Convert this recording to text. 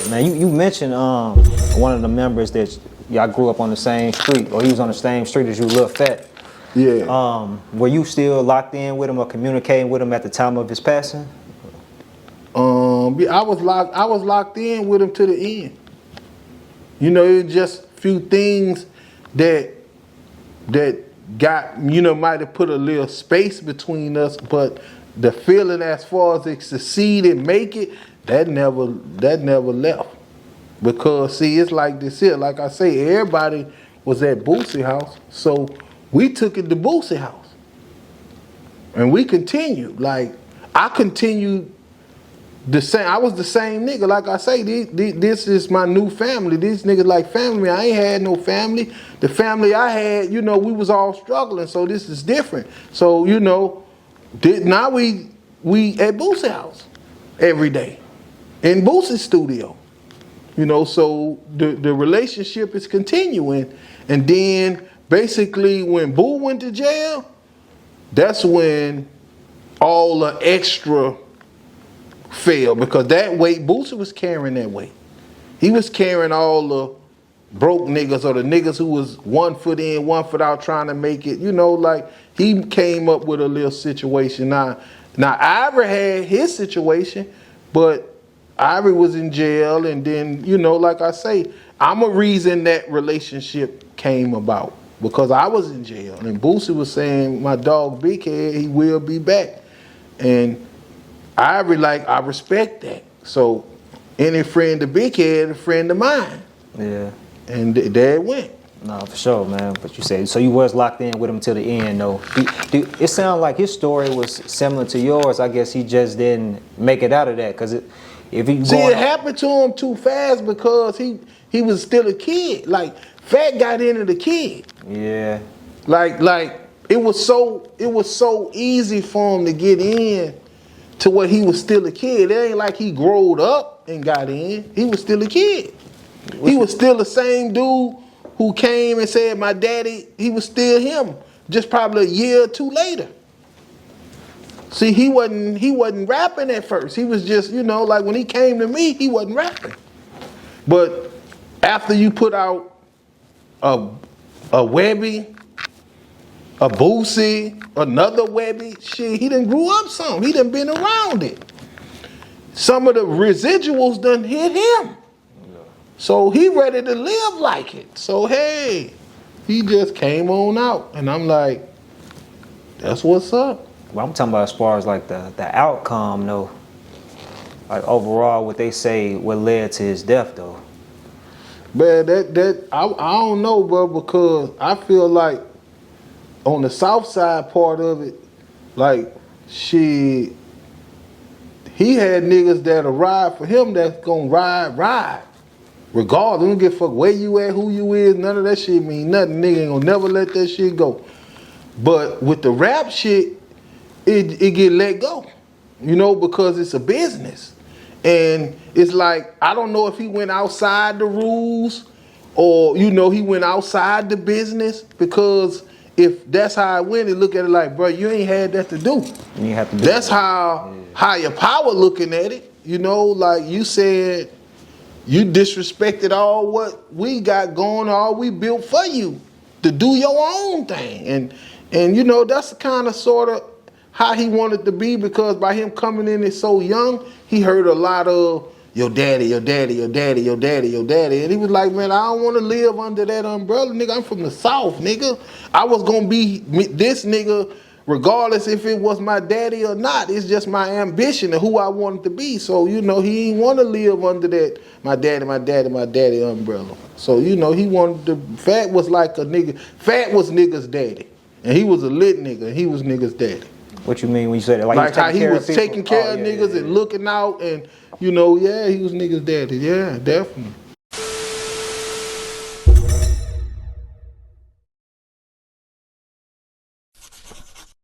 Man, you mentioned one of the members that y'all grew up on the same street, or he was on the same street as you, Lil Phat. Yeah. Were you still locked in with him or communicating with him at the time of his passing? Yeah, I was locked in with him to the end. You know, it was just a few things that got, you know, might have put a little space between us, but the feeling as far as it succeed and make it, that never left. Because see, it's like this here, like I say, everybody was at Boosie house, so we took it to Boosie house. And we continued. Like, I continued the same. I was the same nigga. Like I say, this is my new family. These niggas like family. I ain't had no family. The family I had, you know, we was all struggling. So this is different. So, you know, now we at Boosie house every day. In Boosie's studio. You know, so the relationship is continuing. And then basically when Boo went to jail, that's when all the extra fell, because that weight, Boosie was carrying that weight. He was carrying all the broke niggas, or the niggas who was 1 foot in, 1 foot out trying to make it. You know, like, he came up with a little situation. Now Ivory had his situation, but Ivory was in jail, and then, you know, like I say, I'm a reason that relationship came about, because I was in jail, and Boosie was saying, my dog Big Head, he will be back. And Ivory, like, I respect that. So any friend of Big Head, a friend of mine. Yeah. And there it went. No, for sure, man. But you said, so you was locked in with him till the end, though. It sounded like his story was similar to yours. I guess he just didn't make it out of that, because if he it happened to him too fast, because he was still a kid. Like, Fat got into the kid. Yeah. Like it was so easy for him to get in to where he was still a kid. It ain't like he growed up and got in. He was still a kid. He was still the same dude who came and said, my daddy, he was still him, just probably a year or two later. See, he wasn't rapping at first. He was just, you know, like when he came to me, he wasn't rapping. But after you put out a Webby, a Boosie, another Webby, shit, he done grew up some. He done been around it. Some of the residuals done hit him. So he ready to live like it. So hey, he just came on out. And I'm like, that's what's up. Well, I'm talking about as far as like the outcome, though. Like overall, what they say, what led to his death, though. Man, I don't know, bro, because I feel like on the south side part of it, like, he had niggas that'll ride for him that's gonna ride. Regardless, don't give a fuck where you at, who you is, none of that shit mean nothing. Nigga ain't gonna never let that shit go. But with the rap shit, it get let go, you know, because it's a business. And it's like, I don't know if he went outside the rules or, you know, he went outside the business, because if that's how it went, they look at it like, bro, you ain't had that to do. You have to do that's how higher power looking at it. You know, like you said, you disrespected all what we got going, all we built for you to do your own thing. And you know, that's the kind of sort of how he wanted to be, because by him coming in as so young, he heard a lot of your daddy, your daddy, your daddy, your daddy, your daddy. And he was like, man, I don't want to live under that umbrella, nigga. I'm from the South, nigga. I was going to be this nigga regardless if it was my daddy or not. It's just my ambition and who I wanted to be. So, you know, he didn't want to live under that my daddy, my daddy, my daddy umbrella. So, you know, he wanted to, Fat was like a nigga. Fat was nigga's daddy. And he was a lit nigga, and he was nigga's daddy. What you mean when you say that? Like how he was taking care of niggas and looking out, and, you know, yeah, he was nigga's daddy. Yeah, definitely.